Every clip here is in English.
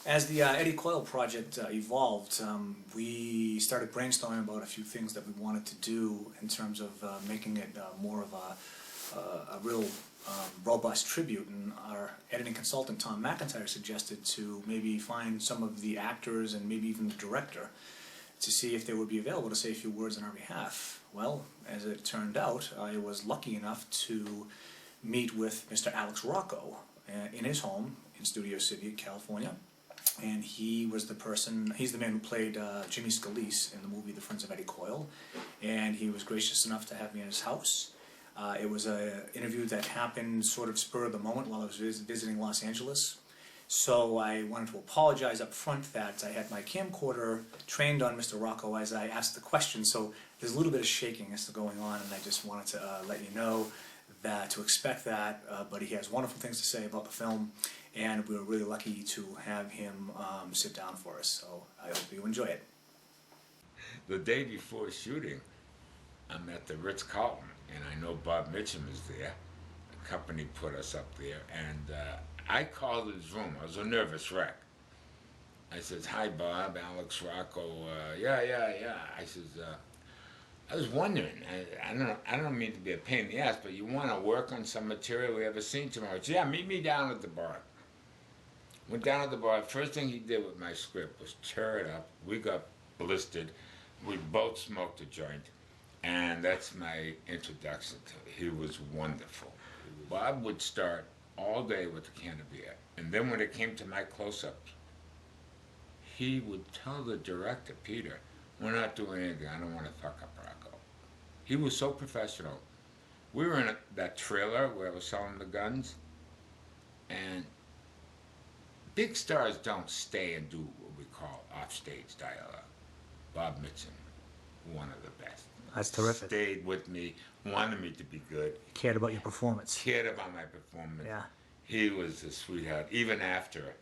As the Eddie Coyle project evolved, we started brainstorming about a few things that we wanted to do in terms of making it more of a real robust tribute. And our editing consultant, Tom McIntyre, suggested to maybe find some of the actors and maybe even the director to see if they would be available to say a few words on our behalf. Well, as it turned out, I was lucky enough to meet with Mr. Alex Rocco in his home in Studio City, California. And he was the person, he's the man who played Jimmy Scalise in the movie The Friends of Eddie Coyle. And he was gracious enough to have me in his house. It was an interview that happened sort of spur of the moment while I was visiting Los Angeles. So I wanted to apologize up front that I had my camcorder trained on Mr. Rocco as I asked the question. So there's a little bit of shaking as to going on, and I just wanted to let you know that to expect that. But he has wonderful things to say about the film, and we were really lucky to have him sit down for us. So I hope you enjoy it. The day before shooting, I'm at the Ritz-Carlton, and I know Bob Mitchum is there. The company put us up there, and I called his room. I was a nervous wreck. I says, "Hi, Bob, Alex Rocco." Yeah. I says, I was wondering, I don't mean to be a pain in the ass, but you want to work on some material we have a scene tomorrow? He said, "Yeah, meet me down at the bar." Went down at the bar. First thing he did with my script was tear it up. We got blistered. We both smoked a joint. And that's my introduction to him. He was wonderful. Bob would start all day with a can of beer. And then when it came to my close-ups, he would tell the director, Peter, "We're not doing anything. I don't want to fuck up Rocco." He was so professional. We were in that trailer where I was selling the guns, and big stars don't stay and do what we call offstage dialogue. Bob Mitchum, one of the best. That's terrific. Stayed with me, wanted me to be good. Cared about your performance. Cared about my performance. Yeah. He was a sweetheart. Even after,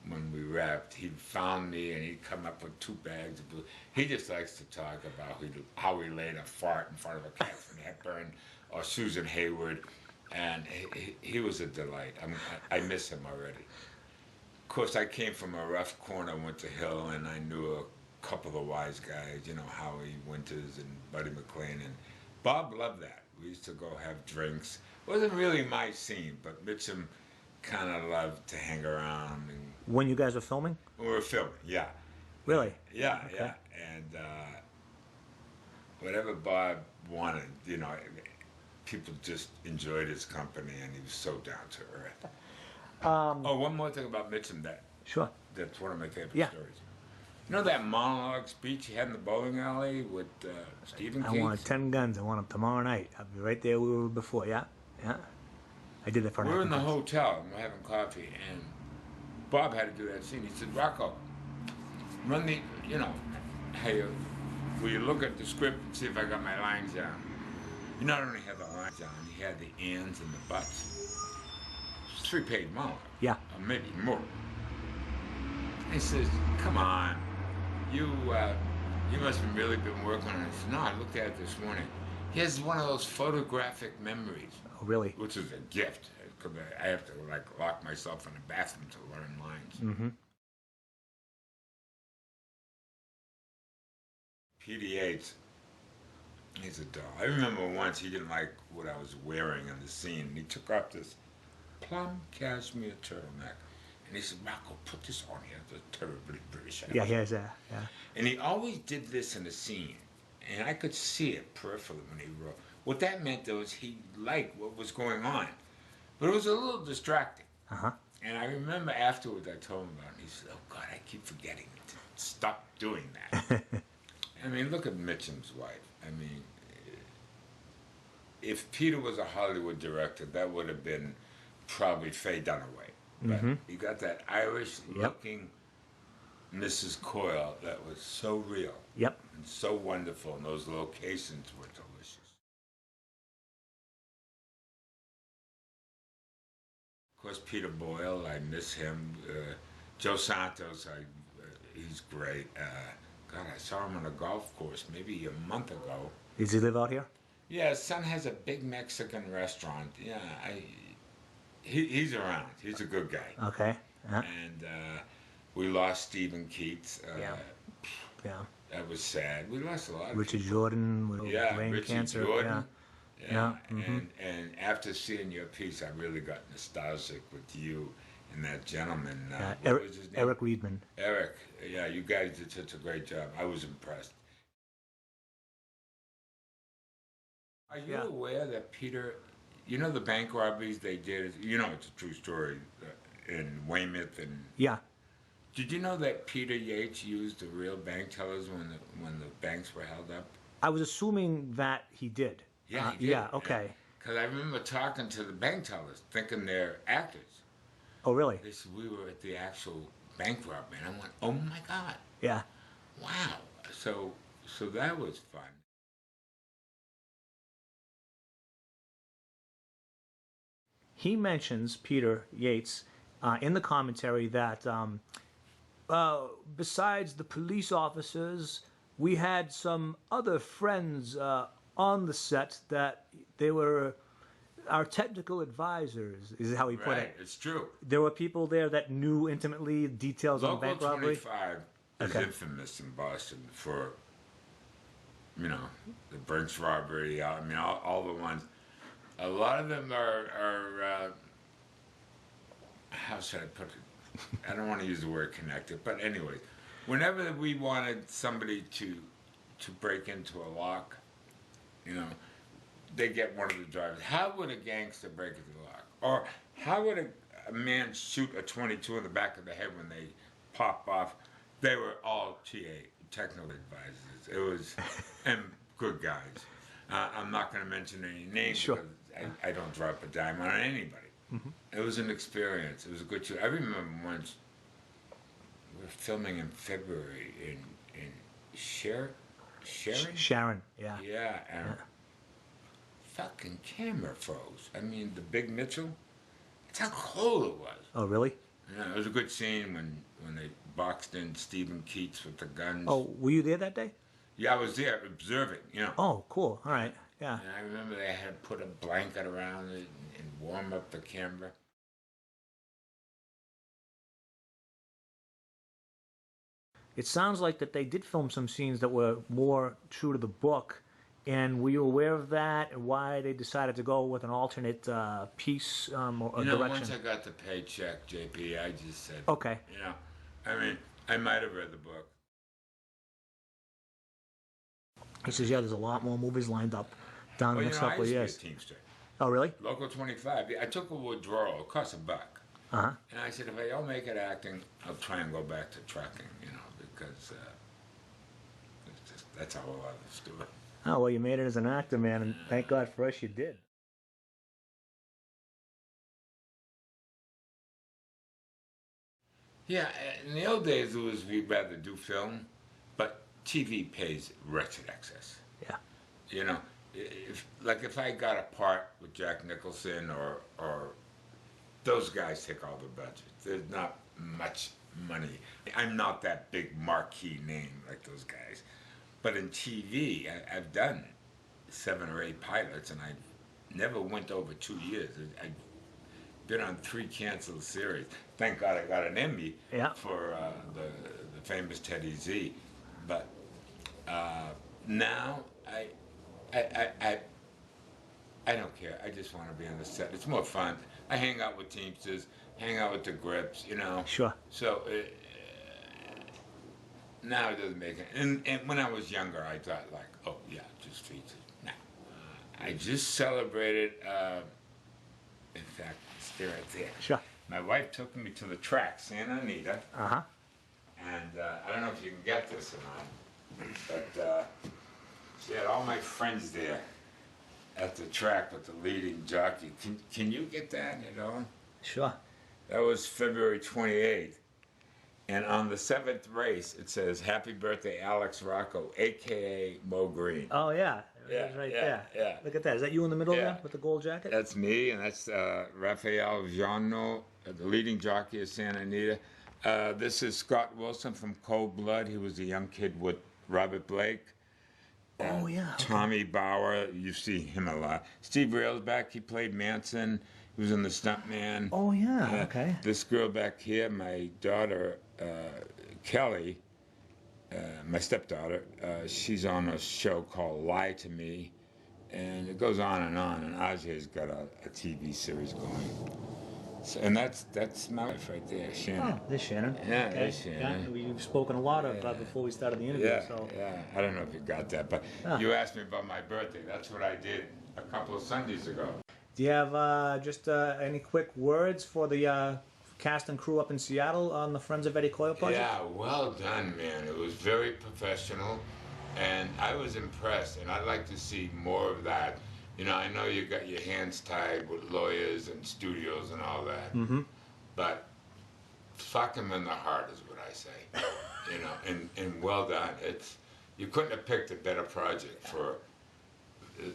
when we wrapped, he found me and he'd come up with 2 bags of blue. He just likes to talk about how he laid a fart in front of a Katharine Hepburn or Susan Hayward, and he was a delight. I miss him already. Of course, I came from a rough corner, Winter Hill, and I knew a couple of the wise guys, you know, Howie Winters and Buddy McLean, and Bob loved that. We used to go have drinks. It wasn't really my scene, but Mitchum kind of loved to hang around. And when you guys were filming? We were filming, yeah. Really? Yeah, okay. Yeah. And whatever Bob wanted, you know, people just enjoyed his company, and he was so down to earth. Oh, one more thing about Mitchum Sure. That's one of my favorite stories. You know that monologue speech he had in the bowling alley with Stephen King? I want 10 guns. I want them tomorrow night. I'll be right there where we were before. Yeah. I did that for We're in the hotel, and we're having coffee, and Bob had to do that scene. He said, "Rocco, run the, you know, hey, will you look at the script and see if I got my lines down?" He not only had the lines down, he had the ands and the buts. It's a 3-page monologue. Yeah. Or maybe more. He says, "Come on. You must have really been working on it." I said, "No, I looked at it this morning." He has one of those photographic memories. Oh, really? Which is a gift. I have to like lock myself in the bathroom to learn lines. Mm-hmm. Peter Yates, he's a doll. I remember once he didn't like what I was wearing in the scene, and he took off this plum cashmere turtleneck. And he said, "Rocco, put this on here." It's a terribly British accent. Yeah, he has that. Yeah. And he always did this in the scene. And I could see it peripherally when he wrote. What that meant, though, is he liked what was going on. But it was a little distracting. Uh-huh. And I remember afterwards I told him about it. And he said, "Oh, God, I keep forgetting to stop doing that." I mean, look at Mitchum's wife. I mean, if Peter was a Hollywood director, that would have been probably Faye Dunaway. But he got that Irish-looking Mrs. Coyle that was so real. Yep. And so wonderful, and those locations were delicious. Of course, Peter Boyle, I miss him. Joe Santos, he's great. God, I saw him on a golf course maybe a month ago. Does he live out here? Yeah, his son has a big Mexican restaurant. Yeah, he's around. He's a good guy. Okay. And We lost Stephen Keats. Yeah. Yeah. That was sad. We lost a lot of Richard people. Jordan with Yeah, brain Richard cancer. Jordan. Yeah. Yeah, Yeah, mhm. and after seeing your piece, I really got nostalgic with you and that gentleman. Yeah. What was his name? Eric Reedman. Eric. Yeah, you guys did such a great job. I was impressed. Are you Yeah. aware that Peter, you know the bank robberies they did, you know it's a true story in Weymouth, and Yeah. did you know that Peter Yates used the real bank tellers when the banks were held up? I was assuming that he did. Yeah, he did. Yeah, okay. Because I remember talking to the bank tellers, thinking they're actors. Oh, really? They said we were at the actual bank robbery, and I went, "Oh my God, Yeah. wow!" So that was fun. He mentions, Peter Yates, in the commentary that besides the police officers, we had some other friends on the set that they were our technical advisors, is how he put Right, it. it's true. There were people there that knew intimately details on Local bank robbery. 25 is Okay. infamous in Boston for, you know, the Brinks robbery. I mean, all the ones. A lot of them are how should I put it? I don't want to use the word connected, but anyways, whenever we wanted somebody to break into a lock, you know, they get one of the drivers. How would a gangster break into the lock? Or how would a man shoot a 22 in the back of the head when they pop off? They were all TA, technical advisors. It was, and good guys. I'm not going to mention any names Sure. because I don't drop a dime on anybody. Mm-hmm. It was an experience. It was a good shoot. I remember once we were filming in February in Sharon? Sharon, yeah. Yeah, and fucking camera froze. I mean, the big Mitchell, that's how cold it was. Oh, really? Yeah, it was a good scene when they boxed in Stephen Keats with the guns. Oh, were you there that day? Yeah, I was there observing, you know. Oh, cool. All right. Yeah. And I remember they had to put a blanket around it and warm up the camera. It sounds like that they did film some scenes that were more true to the book. And were you aware of that and why they decided to go with an alternate piece or You know, direction? once I got the paycheck, JP, I just said, Okay. you know, I mean, I might have read the book. He says, yeah, there's a lot more movies lined up down the Well, you next know, I couple of used to years. be a Teamster. Oh, really? Local 25. I took a withdrawal. It cost $1. Uh-huh. And I said, if I don't make it acting, I'll try and go back to trucking, you know, because it's just, that's how a lot of us do it. Oh, well, you made it as an actor, man, and thank God for us you did. Yeah, in the old days, it was we'd rather do film, but TV pays wretched excess. Yeah. You know, if I got a part with Jack Nicholson or those guys take all the budget. There's not much money. I'm not that big marquee name like those guys. But in TV, I've done 7 or 8 pilots, and I never went over 2 years. I've been on 3 canceled series. Thank God I got an Emmy for the famous Teddy Z. But now I don't care. I just want to be on the set. It's more fun. I hang out with Teamsters, hang out with the grips, you know. Sure. So now it doesn't make it. And when I was younger, I thought like, oh yeah, just features. No. I just celebrated. In fact, stay right there. Sure. My wife took me to the track, Santa Anita. Uh-huh. And I don't know if you can get this or not, but she had all my friends there at the track with the leading jockey. Can you get that, you know? Sure. That was February 28th. And on the 7th race, it says, "Happy birthday, Alex Rocco, a.k.a. Mo Green." Oh, yeah. Yeah, It's right yeah, there. yeah. Look at that. Is that you in the middle Yeah. there with the gold jacket? That's me, and that's Rafael Giano, the leading jockey of Santa Anita. This is Scott Wilson from Cold Blood. He was a young kid with Robert Blake. Oh, yeah. Okay. Tommy Bauer, you see him a lot. Steve Railsback, he played Manson. who's in The Stuntman. Oh yeah. Okay. This girl back here, my daughter, Kelly, my stepdaughter, she's on a show called Lie to Me, and it goes on, and Ajay's got a TV series going. So, and that's my wife right there, Shannon. Oh, there's Shannon. Yeah, Okay. there's Shannon. Yeah, we've spoken a lot about before we started the interview. Yeah, So. yeah. I don't know if you got that, but you asked me about my birthday. That's what I did a couple of Sundays ago. Do you have just any quick words for the cast and crew up in Seattle on the Friends of Eddie Coyle project? Yeah, well done, man. It was very professional, and I was impressed, and I'd like to see more of that. You know, I know you got your hands tied with lawyers and studios and all that, but fuck them in the heart is what I say. You know, and well done. You couldn't have picked a better project for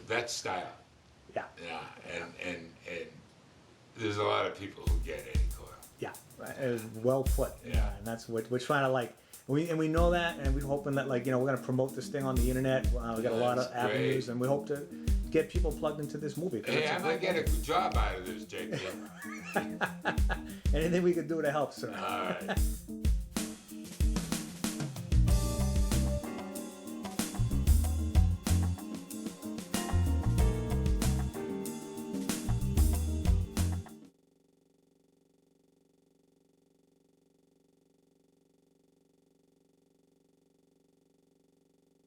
that style. Yeah. Yeah, and there's a lot of people who get Eddie Coyle. Yeah, it was well put. Yeah. And that's what we're trying to like. We know that, and we're hoping that we're going to promote this thing on the internet. We got a lot of That's avenues, great. and we hope to get people plugged into this movie. 'Cause Hey, it's a I might great get a job out of this, JP. Anything we can do to help, sir. All right.